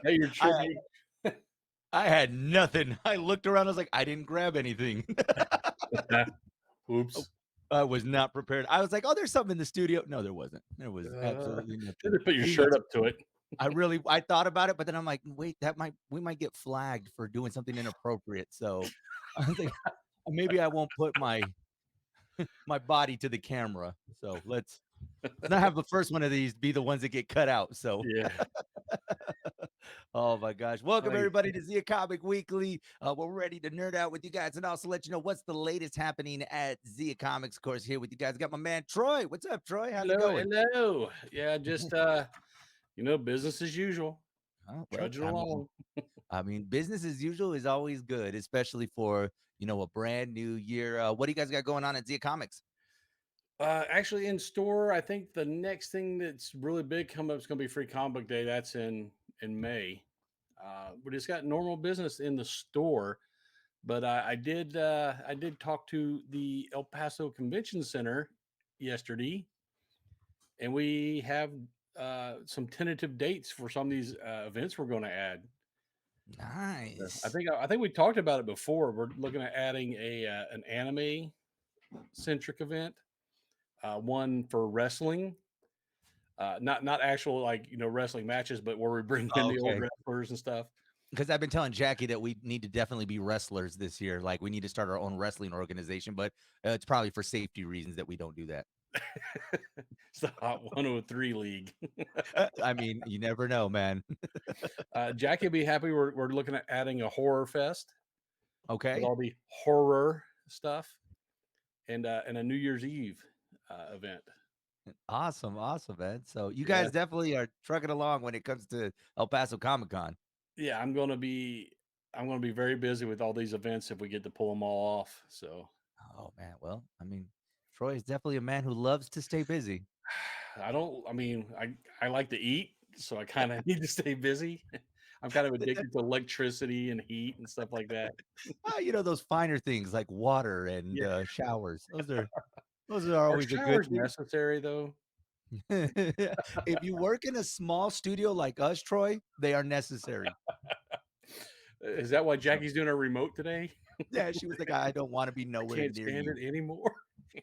Hey, your I tribute. I had nothing. I looked around. I was like, I didn't grab anything. Oops. I was not prepared. I was like, oh, there's something in the studio. No, there wasn't. There was Uh, absolutely nothing. Should have put your And you shirt up to it. I thought about it, but then I'm like, wait, we might get flagged for doing something inappropriate. So I was like, maybe I won't put my body to the camera. So let's not have the first one of these be the ones that get cut out. So Yeah. oh my gosh. Welcome Nice. everybody to Zia Comic Weekly. We're ready to nerd out with you guys and also let you know what's the latest happening at Zia Comics. Of course, here with you guys. I got my man Troy. What's up, Troy? How's it Hello, going? hello. Yeah, just business as usual. Oh, well, Trudging along. I mean, business as usual is always good, especially for a brand new year. What do you guys got going on at Zia Comics? Actually, in store, I think the next thing that's really big coming up is going to be Free Comic Book Day. That's in May. We just got normal business in the store, but I did talk to the El Paso Convention Center yesterday, and we have some tentative dates for some of these events we're going to add. I Nice. think I think we talked about it before. We're looking at adding a an anime centric event, one for wrestling, not actual wrestling matches, but where we bring in the old Okay. wrestlers and stuff. Because I've been telling Jackie that we need to definitely be wrestlers this year. Like we need to start our own wrestling organization, but it's probably for safety reasons that we don't do that. It's the Hot 103 League. I mean, you never know, man. Jackie will be happy. We're looking at adding a horror fest with Okay. all the horror stuff, and a New Year's Eve event. Awesome, awesome, man. So you Yeah, guys definitely are trucking along when it comes to El Paso Comic Con. yeah. I'm gonna be very busy with all these events if we get to pull them all off. So Oh man, well, I mean, Troy is definitely a man who loves to stay busy. I don't. I mean, I like to eat, so I kind of need to stay busy. I'm kind of addicted to electricity and heat and stuff like that. Those finer things like water and Yeah, showers. Those are are always a good showers thing. necessary though? If you work in a small studio like us, Troy, they are necessary. Is that why Jackie's doing a remote today? Yeah, she was like, I don't want to be I nowhere can't near stand you. it anymore.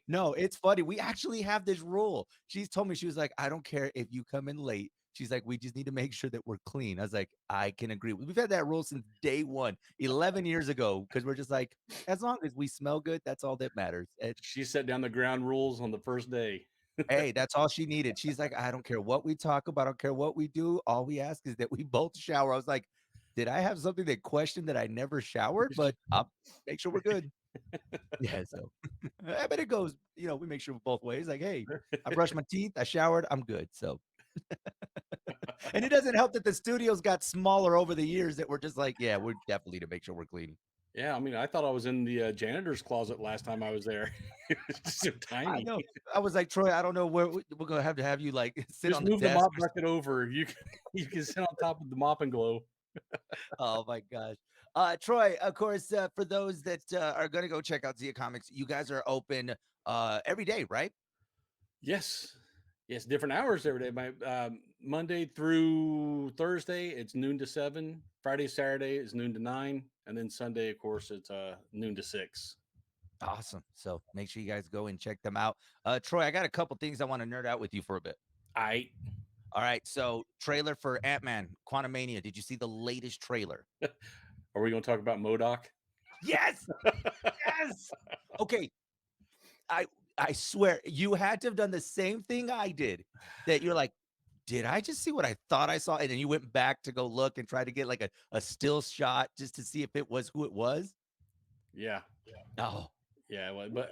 No, it's funny. We actually have this rule. She's told me, she was like, I don't care if you come in late. She's like, we just need to make sure that we're clean. I was like, I can agree. We've had that rule since day one, 11 years ago, because we're just like, as long as we smell good, that's all that matters. And She set down the ground rules on the first day. hey, that's all she needed. She's like, I don't care what we talk about. I don't care what we do. All we ask is that we both shower. I was like, did I have something that questioned that I never showered? But I'll make sure we're good. Yeah, so but it goes, we make sure both ways. Like, hey, I brushed my teeth, I showered, I'm good. So, and it doesn't help that the studios got smaller over the years that we're just like, yeah, we're definitely to make sure we're clean. Yeah, I mean, I thought I was in the janitor's closet last time I was there. It was just so I tiny. know. I was like, Troy, I don't know where we're gonna have you like sit Just on the move the desk mop or bucket over. You can you can sit on top of the mop and glow. oh my gosh. Troy, of course, for those that are gonna go check out Zia Comics, you guys are open every day, right? Yes. Yes, different hours every day. My Monday through Thursday, it's noon to 7. Friday, Saturday is noon to 9, and then Sunday, of course, it's noon to 6. Awesome. So make sure you guys go and check them out. Troy, I got a couple things I want to nerd out with you for a bit. I All right. So trailer for Ant-Man, Quantumania. Did you see the latest trailer? Are we going to talk about Modoc? Yes. Yes. Okay. I I swear you had to have done the same thing I did. That you're like, did I just see what I thought I saw? And then you went back to go look and try to get like a still shot just to see if it was who it was. Yeah. Oh, Yeah, well, but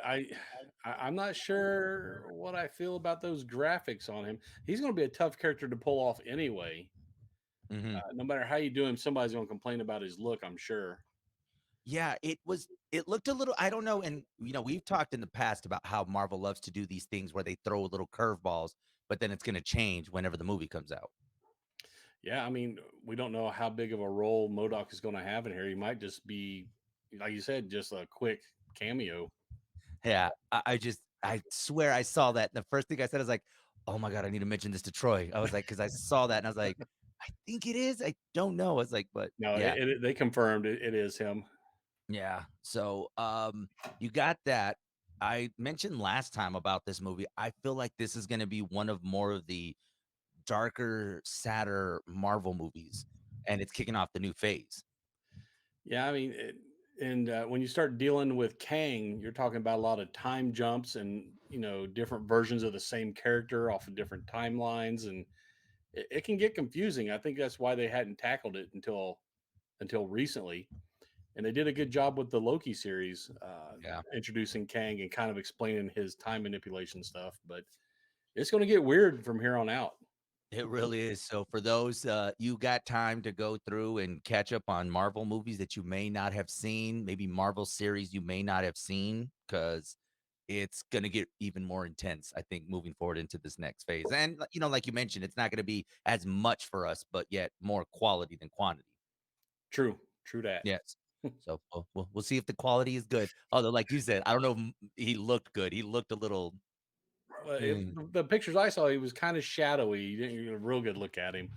I'm not sure what I feel about those graphics on him. He's going to be a tough character to pull off anyway. mhm. No matter how you do him, somebody's going to complain about his look, I'm sure. Yeah, it looked a little, I don't know, and we've talked in the past about how Marvel loves to do these things where they throw little curveballs, but then it's gonna change whenever the movie comes out. Yeah, I mean, we don't know how big of a role Modoc is going to have in here. He might just be, like you said, just a quick cameo. Yeah, I swear I saw that. The first thing I said is like, "Oh my god, I need to mention this to Troy." I was like, because I saw that and I was like, I think it is. I don't know. I was like, but No, yeah, they confirmed it is him. yeah. So, you got that. I mentioned last time about this movie. I feel like this is gonna be one of more of the darker, sadder Marvel movies, and it's kicking off the new phase. Yeah, I mean, and when you start dealing with Kang, you're talking about a lot of time jumps and different versions of the same character off of different timelines, and it can get confusing. I think that's why they hadn't tackled it until recently, and they did a good job with the Loki series, Yeah. introducing Kang and kind of explaining his time manipulation stuff. But it's going to get weird from here on out. It really is. So for those, you got time to go through and catch up on Marvel movies that you may not have seen, maybe Marvel series you may not have seen, because it's gonna get even more intense, I think, moving forward into this next phase. And like you mentioned, it's not gonna be as much for us, but yet more quality than quantity. True, true that. Yes. So we'll see if the quality is good. Although, like you said, I don't know if he looked good. He looked a little. Well, Mm, the pictures I saw, he was kind of shadowy. You didn't get a real good look at him.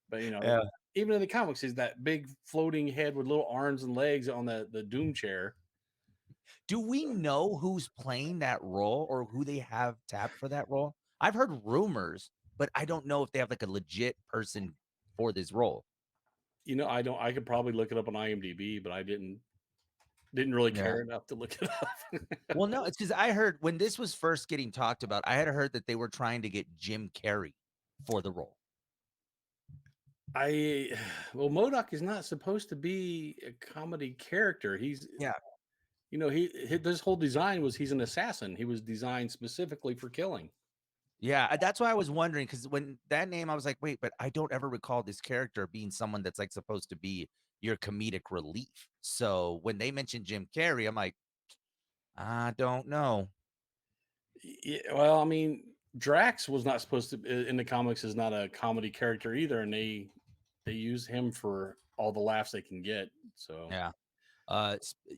But yeah. even in the comics, he's that big floating head with little arms and legs on the Doom chair. Do we know who's playing that role or who they have tapped for that role? I've heard rumors, but I don't know if they have like a legit person for this role. I don't. I could probably look it up on IMDb, but I didn't really Yeah. care enough to look it up. Well, no, it's because I heard when this was first getting talked about, I had heard that they were trying to get Jim Carrey for the role. I well, Modoc is not supposed to be a comedy character. He's Yeah. his whole design was he's an assassin. He was designed specifically for killing. Yeah, that's why I was wondering because when that name, I was like, wait, but I don't ever recall this character being someone that's like supposed to be your comedic relief. So when they mentioned Jim Carrey, I'm like, I don't know. Yeah, well, I mean, Drax was not supposed to in the comics is not a comedy character either, and they use him for all the laughs they can get. So Yeah.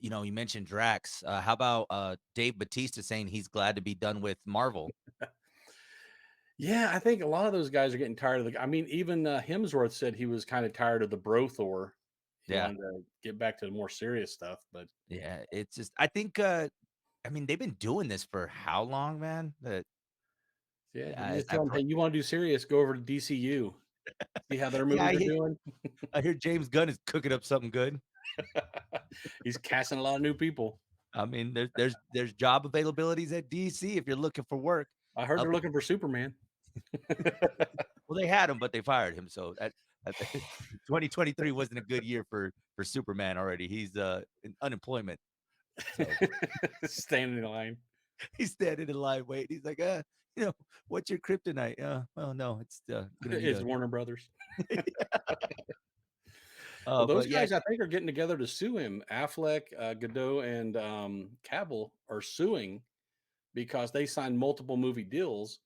You mentioned Drax. How about Dave Batista saying he's glad to be done with Marvel? yeah, I think a lot of those guys are getting tired of the. I mean, even Hemsworth said he was kind of tired of the bro Thor. He Yeah, wanted to get back to the more serious stuff, but yeah. It's just I think I mean they've been doing this for how long, man? That yeah, you I just tell I've them, heard, hey, you want to do serious? Go over to DCU, see how their yeah, movies are doing. I hear James Gunn is cooking up something good. He's casting a lot of new people. I mean, there's job availabilities at DC if you're looking for work. I heard Up they're looking for Superman. well, they had him, but they fired him. So that 2023 wasn't a good year for Superman already. He's in unemployment. So Standing in line. he's standing in line waiting. He's like, what's your kryptonite? Well, no, it's gonna need It's a Warner Brothers. Well, those but yeah, guys, I think, are getting together to sue him. Affleck, Godot, and Cavill are suing because they signed multiple movie deals,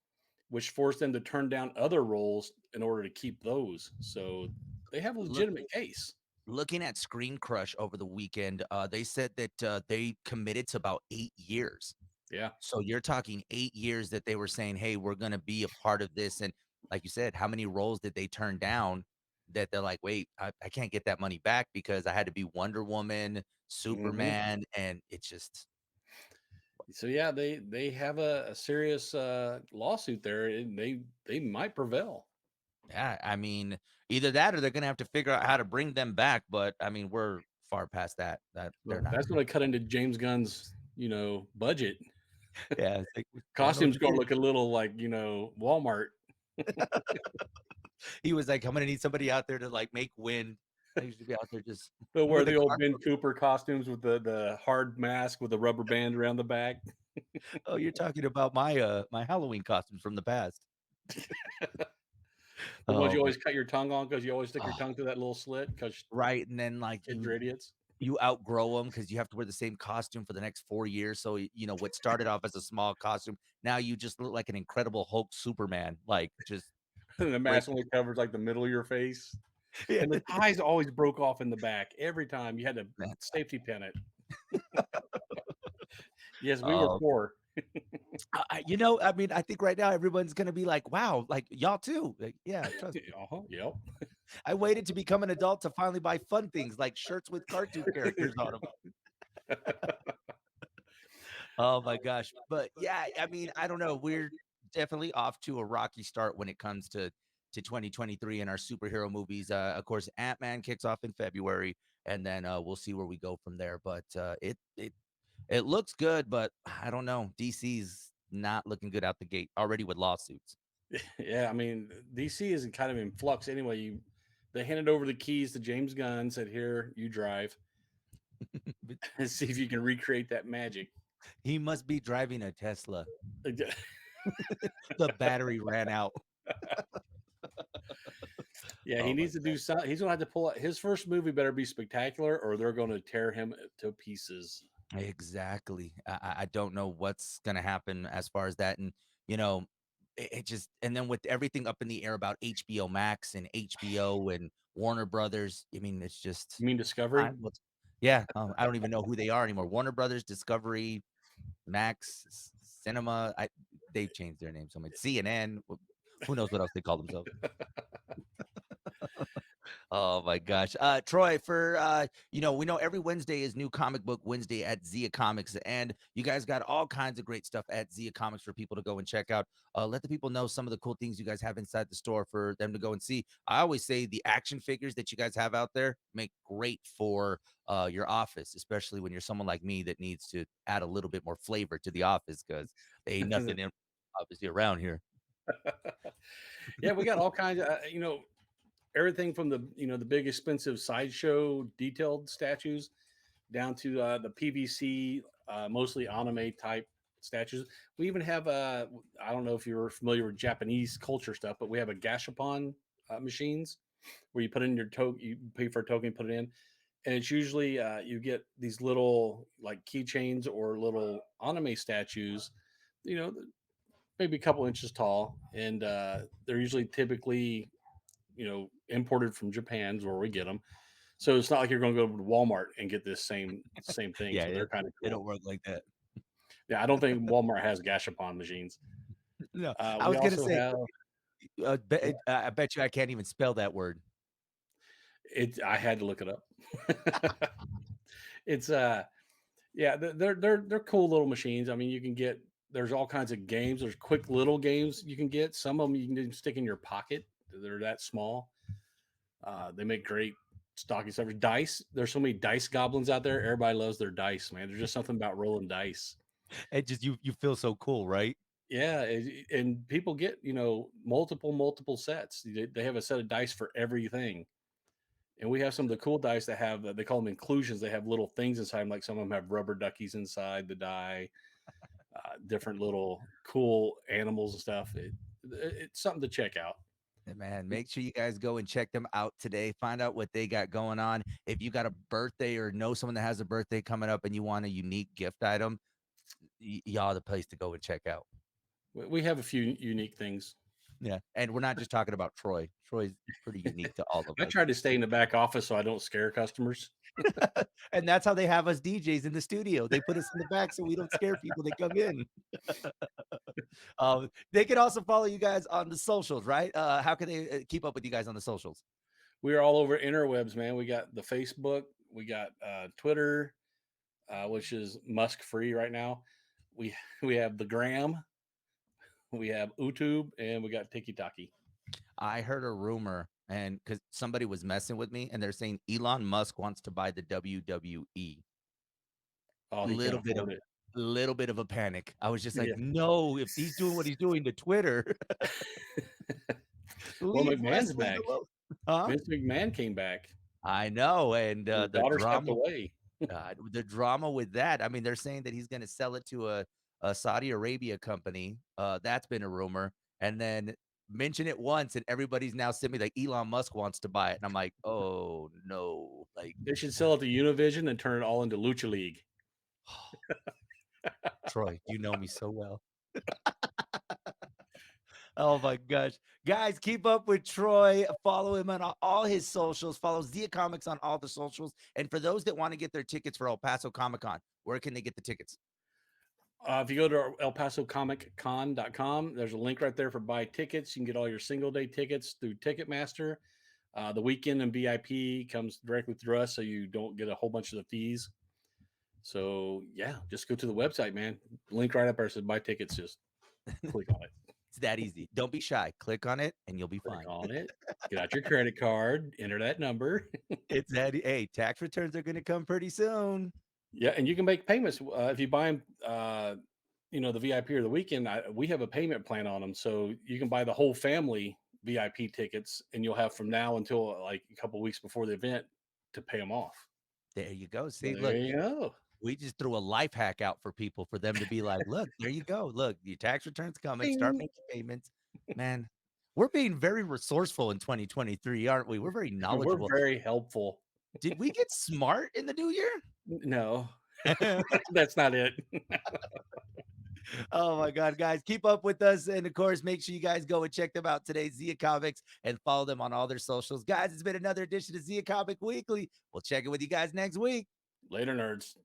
which forced them to turn down other roles in order to keep those. So they have a look legitimate case. looking at Screen Crush over the weekend, they said that they committed to about 8 years. Yeah. So you're talking 8 years that they were saying, "Hey, we're gonna be a part of this." And like you said, how many roles did they turn down that they're like, "Wait, I can't get that money back because I had to be Wonder Woman, Hmm. Superman," and it's just So yeah, they have a serious lawsuit there, and they might prevail. yeah, I mean, either that or they're gonna have to figure out how to bring them back, but I mean, we're far past that. That they're Well, not that's gonna going to cut into James Gunn's budget. yeah, it's like, "Don't know what Costumes to going to do." look a little like Walmart. He was like, "I'm gonna need somebody out there to, like, make wind." I used to be out there just They'll wear remember the the old car Ben Cooper costumes with the hard mask with the rubber band around the back. oh, you're talking about my Halloween costumes from the past. The ones Oh, you but always cut your tongue on because you always stick your oh, tongue through that little slit because right, and then, like, kids are idiots. you outgrow them because you have to wear the same costume for the next 4 years, so, what started off as a small costume, now you just look like an Incredible Hulk Superman, like, just And the break mask only covers like the middle of your face. yeah, And the ties always broke off in the back every time. You had to man. safety pin it. Yes, we were Oh, poor. I mean, I think right now everyone's gonna be like, "Wow," like, "Y'all too?" Like, "Yeah, trust me." Uh-huh. Yep. I waited to become an adult to finally buy fun things like shirts with cartoon characters on them. Oh my gosh. But yeah, I mean, I don't know. We're definitely off to a rocky start when it comes to 2023 and our superhero movies. Of course, Ant-Man kicks off in February, and then we'll see where we go from there. But it looks good, but I don't know. DC's not looking good out the gate already with lawsuits. Yeah, I mean, DC is kind of in flux anyway. They handed over the keys to James Gunn, said, "Here, you drive, But and see if you can recreate that magic." he must be driving a Tesla. Yeah, The battery ran out. he Oh my needs to do something. He's gonna have to pull out his first movie. Better be spectacular, or they're going to tear him to pieces. exactly. I don't know what's gonna happen as far as that, and you know, it just and then with everything up in the air about HBO Max and HBO and Warner Brothers, I mean, it's just You mean Discovery? what's yeah, I don't even know who they are anymore. Warner Brothers, Discovery, Max, Cinema. They've changed their name so much. CNN. Who knows what else they call themselves? Oh my gosh. Troy, for we know every Wednesday is new comic book Wednesday at Zia Comics, and you guys got all kinds of great stuff at Zia Comics for people to go and check out. Let the people know some of the cool things you guys have inside the store for them to go and see. I always say the action figures that you guys have out there make great for your office, especially when you're someone like me that needs to add a little bit more flavor to the office because ain't nothing in obviously around here. Yeah, we got all kinds of everything from the the big expensive sideshow detailed statues down to the PVC, mostly anime type statues. We even have I don't know if you're familiar with Japanese culture stuff, but we have a gashapon machines where you put in your token, you pay for a token, put it in, and it's usually you get these little like keychains or little anime statues, you know, maybe a couple inches tall, and they're usually typically imported from Japan's where we get them. So it's not like you're going to go to Walmart and get this same thing. Yeah, So they're kind of it don't cool. work like that. Yeah, I don't think Walmart has gashapon machines. No, I We was gonna also say, have I bet you I can't even spell that word. it. I had to look it up. It's yeah, they're cool little machines. I mean, you can get there's all kinds of games. There's quick little games you can get. Some of them you can just stick in your pocket. They're that small. They make great stocking stuffers. Dice. There's so many dice goblins out there. Everybody loves their dice, man. There's just something about rolling dice. It just you feel so cool, right? Yeah, and people get multiple sets. They have a set of dice for everything, and we have some of the cool dice that have they call them inclusions. They have little things inside them, like some of them have rubber duckies inside the die, different little cool animals and stuff. It's something to check out. Man, make sure you guys go and check them out today. Find out what they got going on. If you got a birthday or know someone that has a birthday coming up and you want a unique gift item, y'all the place to go and check out. We have a few unique things. Yeah, and we're not just talking about Troy. Troy's pretty unique to all of I us. try to stay in the back office so I don't scare customers. And that's how they have us DJs in the studio. They put us in the back so we don't scare people that come in. They can also follow you guys on the socials, right? How can they keep up with you guys on the socials? We are all over interwebs, man. We got the Facebook, we got Twitter, which is Musk free right now. We we have the Gram, we have YouTube, and we got TikTok. I heard a rumor, and because somebody was messing with me, and they're saying Elon Musk wants to buy the WWE. Oh, he can't Little bit of afford it. little bit of a panic. I was just like, Yeah. no, if he's doing what he's doing to Twitter, Well, leave McMahon's wrestling back. alone. Huh? Vince McMahon came back. I know, and His the daughter stepped drama away. The drama with that, I mean, they're saying that he's gonna sell it to a Saudi Arabia company, that's been a rumor, and then mention it once, and everybody's now sent me like, Elon Musk wants to buy it, and I'm like, "Oh, no," like, They should sell it to Univision and turn it all into Lucha League. Troy, you know me so well. Oh my gosh. Guys, keep up with Troy. Follow him on all his socials. Follow Zia Comics on all the socials. And for those that want to get their tickets for El Paso Comic Con, where can they get the tickets? If you go to elpasocomiccon.com, there's a link right there for buy tickets. You can get all your single day tickets through Ticketmaster. The weekend and VIP comes directly through us, so you don't get a whole bunch of the fees. So yeah, just go to the website, man. Link right up there says buy tickets. Just click on it. It's that easy. Don't be shy. Click on it and you'll be Click fine. on it. Get out your credit card. Enter that number. It's that hey, tax returns are gonna come pretty soon. Yeah, and you can make payments if you buy them. The VIP or the weekend. We have a payment plan on them, so you can buy the whole family VIP tickets, and you'll have from now until like a couple weeks before the event to pay them off. There you go. So See, there look, you go. we just threw a life hack out for people for them to be like, look, there you go. Look, your tax return's coming. Start Bing. making payments. Man, we're being very resourceful in 2023, aren't we? We're very We're knowledgeable. very helpful. Did we get smart in the new year? No, that's not it. Oh my God, guys, keep up with us. And of course, make sure you guys go and check them out today, Zia Comics, and follow them on all their socials. Guys, it's been another edition of Zia Comic Weekly. We'll check in with you guys next week. Later, nerds.